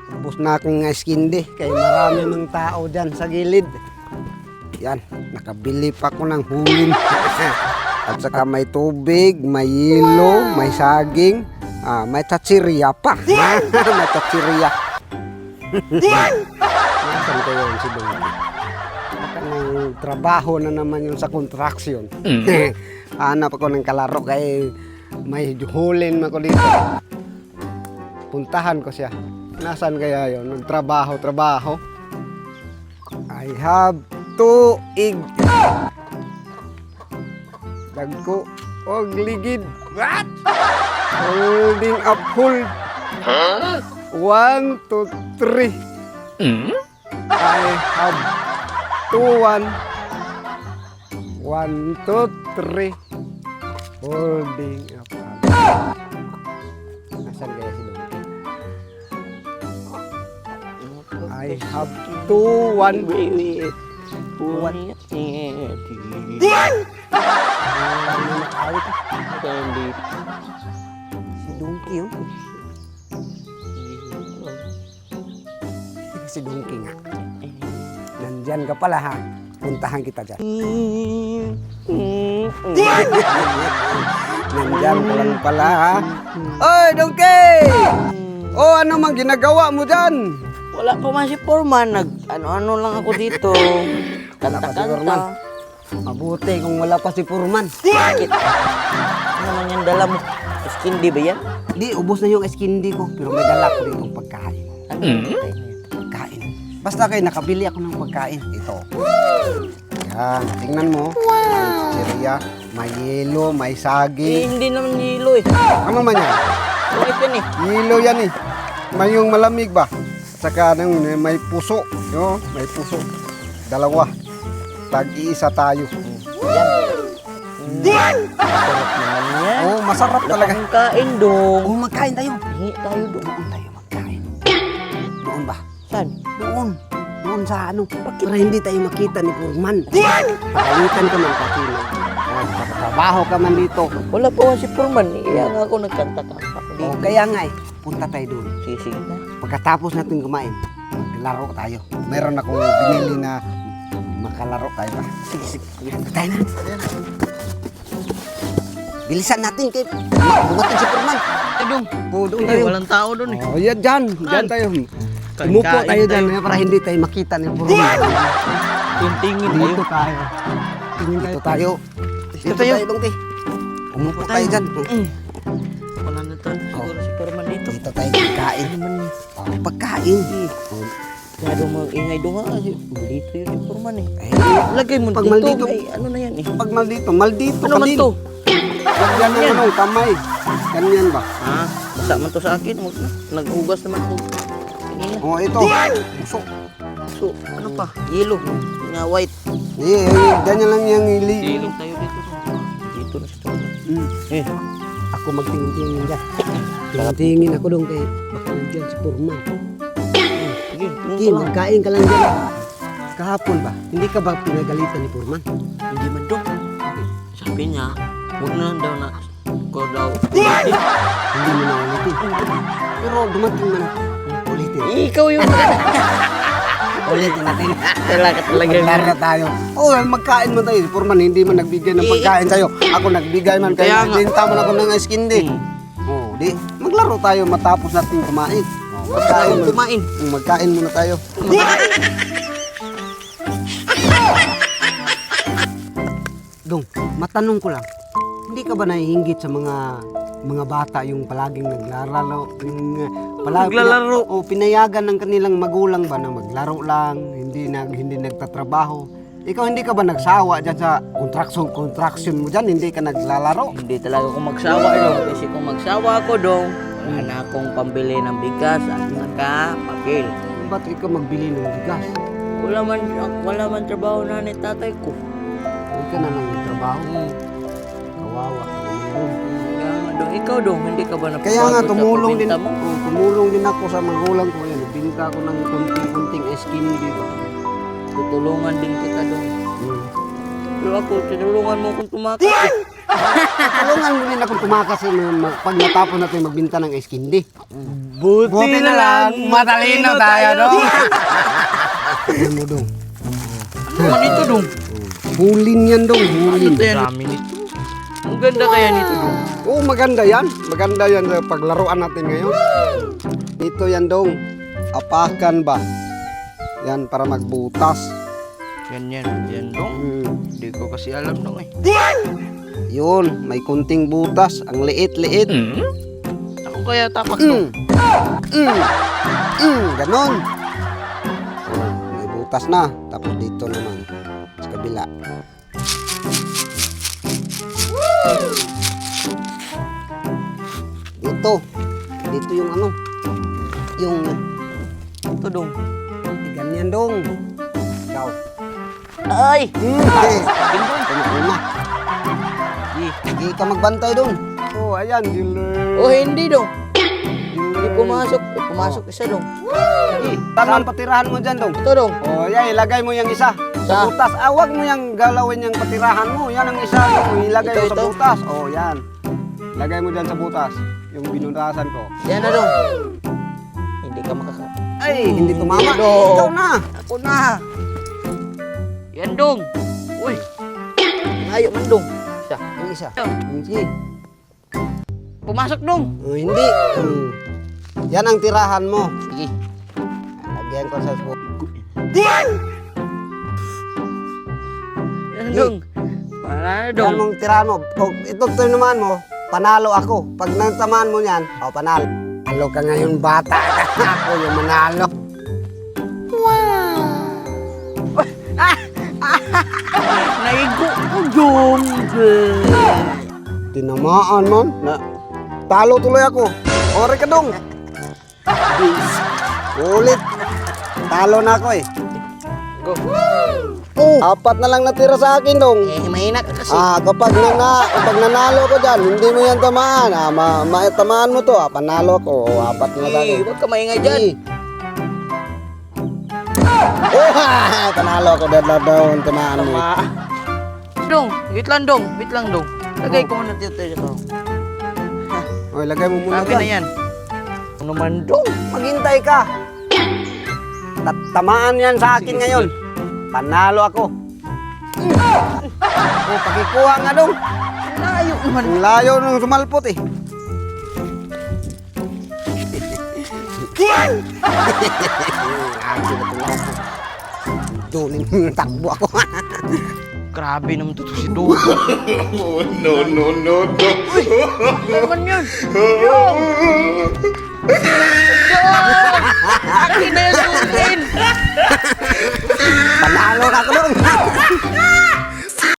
Tapos na akong skindi kay marami mga tao dyan sa gilid. Yan, nakabili pa ko ng hulin. At saka may tubig, may yelo, may saging, may tatsiriya pa. May tatsiriya. Nasaan kayo yun si Dong? Ng trabaho na naman yun sa construction. Hanap ako ng kalaro kay may hulin ako dito. Puntahan ko siya. Nasaan kaya yun? Nagtrabaho. I have to dagko og ligid. What? Holding up hold. 1, 2, 3. I have to 1. 1, 2, 3. Holding up hold. Nasaan kaya si Donkey? I have to 1. Wait. Si Donkey yun. Si Donkey nga. Nandyan ka pala ha. Puntahan kita dyan. Nandyan ka lang pala ha. Oy, Donkey! Oh, ano mang ginagawa mo dyan? Wala pa man si Foreman. Ano-ano lang ako dito. Kanta-kanta. Mabuti kung wala pa si Purman. Bakit? Ano man yung dala mo? Skindi ba yan? Di, ubos na yung skindi ko. Pero may dala ko rin yung pagkain. Ano? Pagkain. Basta kayo, nakabili ako ng pagkain. Ito. Yan, tingnan mo. May chichirya, may yelo, may saging. Hindi naman hilo eh. Ano man yan? Bakit yan eh? Yelo yan eh. May yung malamig ba? At saka may puso. Yo, may puso. Dalawa. Tag-iisa tayo. Yan. Sarap naman yan. Oh, masarap talaga. Ang kain dong. Oh, magkain tayo. Hingi tayo dong. Doon tayo magkain. Doon ba? Saan? Doon. Doon sa ano. Para hindi tayo makita ni Purman. Pagalitan ka man kasi. Trabaho ka man dito. Wala pa man si Foreman. Kaya nga ako nagkanta-kanta. Oh, kaya nga eh. Punta tayo doon. Sige na. Pagkatapos natin kumain, maglaro tayo. Meron akong binili na makalaro tayo ba? Sige. Tayo na. Bilisan natin kay dumating si Purman. Dong. Oh, doon tayo. Walang tao doon eh. Oh, yan dyan. Dyan tayo. Umupo tayo dyan para hindi tayo makita ni Purman. Tingin Dito tayo. Dito tayo. Dito tayo, Dongki. Umupo tayo dyan. Wala na to. Siguro si Foreman dito. Dito tayo pagkain. Oh, pagkain. Masyado mag-ingay doon nga kasi dito yun si Foreman eh. Eh, Lagay mo pag dito. maldito. Ay, ano na yan eh. pag maldito Ano man din. to? Yan ang ano, kamay. Ganyan ba? Ha? Basta man to sa akin. Naghugas naman ako. Kanina. Oh, ito. Puso. So, ano pa? Yellow. Nga white. Ganyan lang yung hili. Yellow tayo dito. Dito na si Foreman. Eh. Ako magtingin-tingin dyan. Tingin ako doon kay baka nandiyan si Purman. Sige. Hindi, magkain ka lang dyan. Kahapon ba? Hindi ka ba pinagalitan ni Purman? Hindi man doon. Sabi niya, huwag na daw na ko daw. Hindi mo na ulitin. Pero dumating man. Ulitin. Ikaw yung Ulitin natin. talaga Maglaro tayo. Oh, magkain mo tayo. Si Purman hindi man nagbigay ng pagkain sa'yo. Ako nagbigay man. Kaya Kaya nga. binta man ako ng skindi. Oh, di. Maglaro tayo matapos natin kumain. Oh, magkain mo. kumain. Magkain muna tayo. Dong, matanong ko lang. Hindi ka ba nahihinggit sa mga bata yung palaging naglalaro? Naglalaro? O pinayagan ng kanilang magulang ba na maglaro lang, hindi nagtatrabaho? Ikaw hindi ka ba nagsawa dyan sa construction mo dyan? Hindi ka naglalaro? Hindi talaga ako magsawa dong. Kasi kung magsawa ako dong, wala na akong pambili ng bigas at saka papel. Ba't ikaw magbili ng bigas? Wala man trabaho na ni tatay ko. Hindi ka na nagtrabaho. Kawawa ka naman dong. Kaya nga dong, ikaw dong, hindi ka ba napapagod Kaya nga sa tumulong din, pagbenta mo? tumulong din ako sa magulang ko. Yan, binta ko ng kunting-kunting skindi ba? Tutulungan din kita dong. Hmm. Pero ako, tinulungan mo akong tumakas. Tulungan mo din akong tumakas pag natapos natin magbinta ng ice candy. Buti na lang, matalino tayo, dong. Ano dong? Ano nito, dong? Hulin yan dong, hulin. Dami nito. Ang ganda kaya nito, dong. Oo, maganda yan. Maganda yan sa paglaruan natin ngayon. Ito yan dong. Apakan ba? Yan para magbutas. Yan, dong. Hindi ko kasi alam, dong, eh. Yun, may kunting butas. Ang liit-liit. Ako kaya tapak, dong. Ganon. Oh, may butas na. Tapos dito naman. Sa kabila. Dito. Dito yung ano. Yung... Ito, dong. Ganyan dong. Ikaw. Ay! Okay. Una. Di. Hindi ka magbantay dong. Oh, ayan. Dealer. Oh, hindi, dong. Hindi pumasok. Pumasok isa, dong. Tamang patirahan mo dyan dong. Ito, dong. Oh, yan. Ilagay mo yung isa. Sa Sa? butas. Awag mo yung galawin yung patirahan mo. Yan ang isa. Ilagay mo sa Ito. butas. Oh, yan. Ilagay mo dyan sa butas. Yung binutasan ko. Yan na, dong. Hindi ka makaka... Ay, hindi tumama. Dong. Ikaw na. Ako na. Yan, dong. Uy. Ayaw man, dong. Isa. Yung isa. Sige. Pumasok, dong. Oh, hindi. Yan ang tirahan mo. Sige. Lagyan ko sa butas. Yan, dong. Para na, Yan dong. mong tirahan mo. Pag ito tinamaan mo, panalo ako. Pag natamaan mo yan, panalo. Panalo ka ngayon, bata. Ako yung manalo. Naigo ko, dong. Tinamaan man. Talo tuloy ako. Ore ka dong. Ulit. Talo na ako eh. Go. Apat na lang natira sa akin dong. Eh, mahina ka kasi. Kapag nanalo ko dyan, hindi mo yan tamaan. Tamaan mo to. Panalo ko. Apat na sa akin. Huwag ka maingay dyan. Panalo ko dyan daw. Tamaan mo. Dong, wait lang, dong. Wait lang, dong. Lagay ko muna dito. Oy, lagay mo muna Lagay na dyan. yan. Ano naman, dong? Maghintay ka. Tamaan yan sa akin ngayon. Panalo ako. Pakikuha nga dong. Layo naman. Ang layo nung sumalpot eh. Duling takbo ako. Grabe naman to si Dong. No, no, no, no. Ano naman yun? Dong! Dong! Akin na yung sutin! Panalo ka ko dong.